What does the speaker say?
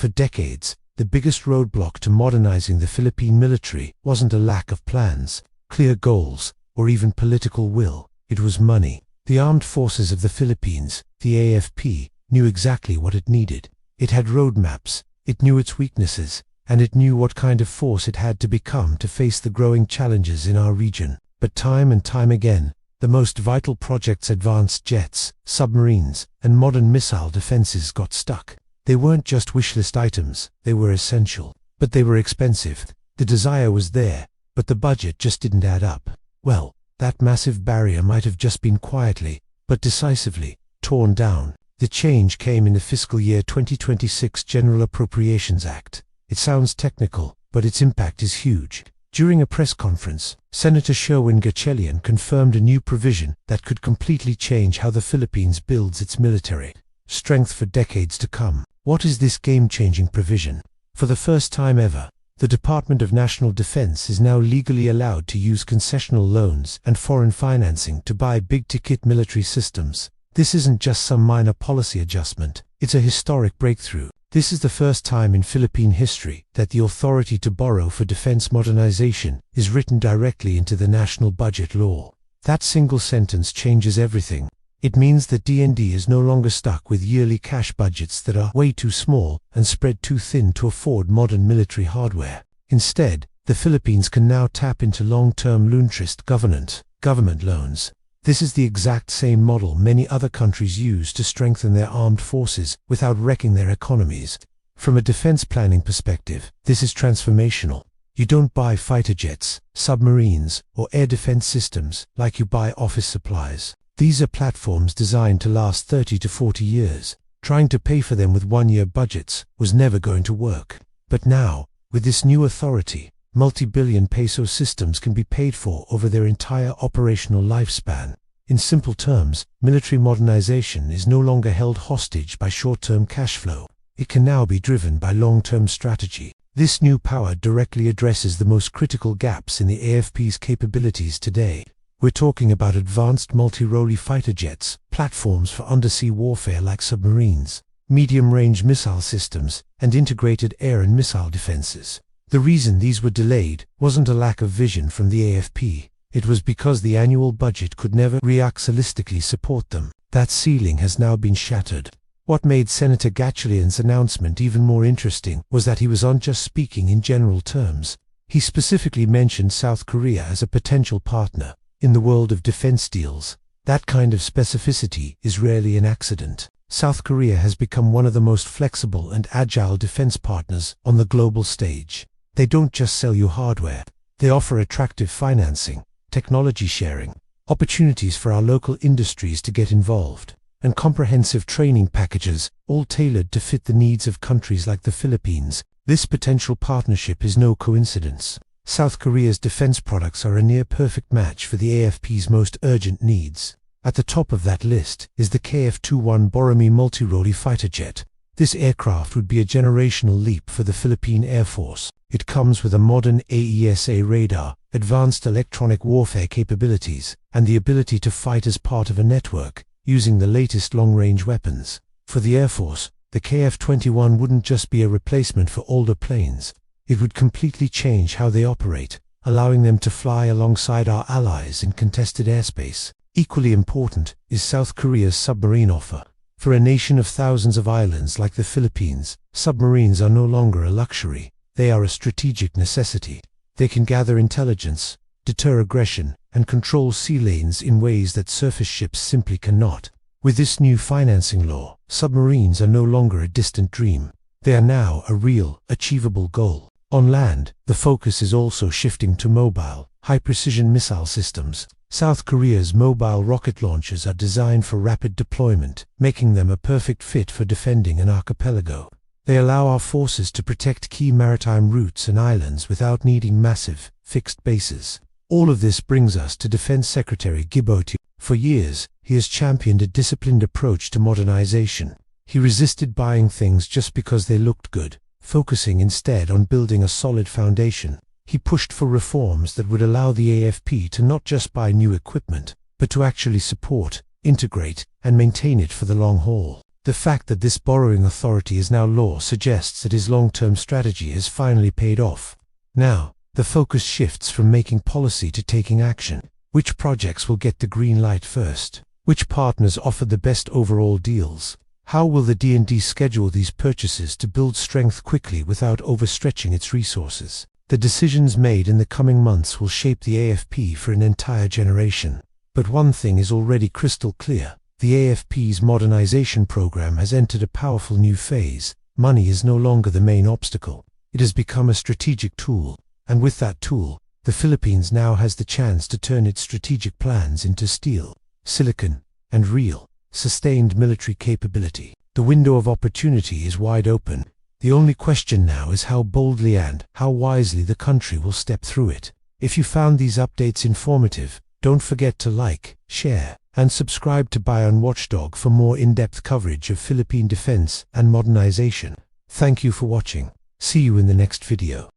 For decades, the biggest roadblock to modernizing the Philippine military wasn't a lack of plans, clear goals, or even political will. It was money. The Armed Forces of the Philippines, the AFP, knew exactly what it needed. It had roadmaps, it knew its weaknesses, and it knew what kind of force it had to become to face the growing challenges in our region. But time and time again, the most vital projects, advanced jets, submarines, and modern missile defenses, got stuck. They weren't just wish list items, they were essential. But they were expensive. The desire was there, but the budget just didn't add up. Well, that massive barrier might have just been quietly, but decisively, torn down. The change came in the fiscal year 2026 General Appropriations Act. It sounds technical, but its impact is huge. During a press conference, Senator Sherwin Gatchalian confirmed a new provision that could completely change how the Philippines builds its military strength for decades to come. What is this game-changing provision? For the first time ever, the Department of National Defense is now legally allowed to use concessional loans and foreign financing to buy big-ticket military systems. This isn't just some minor policy adjustment, it's a historic breakthrough. This is the first time in Philippine history that the authority to borrow for defense modernization is written directly into the national budget law. That single sentence changes everything. It means that DND is no longer stuck with yearly cash budgets that are way too small and spread too thin to afford modern military hardware. Instead, the Philippines can now tap into long-term low-interest government loans. This is the exact same model many other countries use to strengthen their armed forces without wrecking their economies. From a defense planning perspective, this is transformational. You don't buy fighter jets, submarines, or air defense systems like you buy office supplies. These are platforms designed to last 30 to 40 years. Trying to pay for them with one-year budgets was never going to work. But now, with this new authority, multi-billion peso systems can be paid for over their entire operational lifespan. In simple terms, military modernization is no longer held hostage by short-term cash flow. It can now be driven by long-term strategy. This new power directly addresses the most critical gaps in the AFP's capabilities today. We're talking about advanced multi-role fighter jets, platforms for undersea warfare like submarines, medium-range missile systems, and integrated air and missile defenses. The reason these were delayed wasn't a lack of vision from the AFP. It was because the annual budget could never realistically support them. That ceiling has now been shattered. What made Senator Gatchalian's announcement even more interesting was that he wasn't just speaking in general terms. He specifically mentioned South Korea as a potential partner in the world of defense deals. That kind of specificity is rarely an accident. South Korea has become one of the most flexible and agile defense partners on the global stage. They don't just sell you hardware. They offer attractive financing, technology sharing, opportunities for our local industries to get involved, and comprehensive training packages, all tailored to fit the needs of countries like the Philippines. This potential partnership is no coincidence. South Korea's defense products are a near-perfect match for the AFP's most urgent needs. At the top of that list is the KF-21 Boromir multi-role fighter jet. This aircraft would be a generational leap for the Philippine Air Force. It comes with a modern AESA radar, advanced electronic warfare capabilities, and the ability to fight as part of a network, using the latest long-range weapons. For the Air Force, the KF-21 wouldn't just be a replacement for older planes. It would completely change how they operate, allowing them to fly alongside our allies in contested airspace. Equally important is South Korea's submarine offer. For a nation of thousands of islands like the Philippines, submarines are no longer a luxury. They are a strategic necessity. They can gather intelligence, deter aggression, and control sea lanes in ways that surface ships simply cannot. With this new financing law, submarines are no longer a distant dream. They are now a real, achievable goal. On land, the focus is also shifting to mobile, high-precision missile systems. South Korea's mobile rocket launchers are designed for rapid deployment, making them a perfect fit for defending an archipelago. They allow our forces to protect key maritime routes and islands without needing massive, fixed bases. All of this brings us to Defense Secretary Gibote. For years, he has championed a disciplined approach to modernization. He resisted buying things just because they looked good, focusing instead on building a solid foundation. He pushed for reforms that would allow the AFP to not just buy new equipment, but to actually support, integrate, and maintain it for the long haul. The fact that this borrowing authority is now law suggests that his long-term strategy has finally paid off. Now, the focus shifts from making policy to taking action. Which projects will get the green light first? Which partners offer the best overall deals? How will the D&D schedule these purchases to build strength quickly without overstretching its resources? The decisions made in the coming months will shape the AFP for an entire generation. But one thing is already crystal clear. The AFP's modernization program has entered a powerful new phase. Money is no longer the main obstacle. It has become a strategic tool, and with that tool, the Philippines now has the chance to turn its strategic plans into steel, silicon, and real, sustained military capability. The window of opportunity is wide open. The only question now is how boldly and how wisely the country will step through it. If you found these updates informative, don't forget to like, share, and subscribe to Bayan Watchdog for more in-depth coverage of Philippine defense and modernization. Thank you for watching. See you in the next video.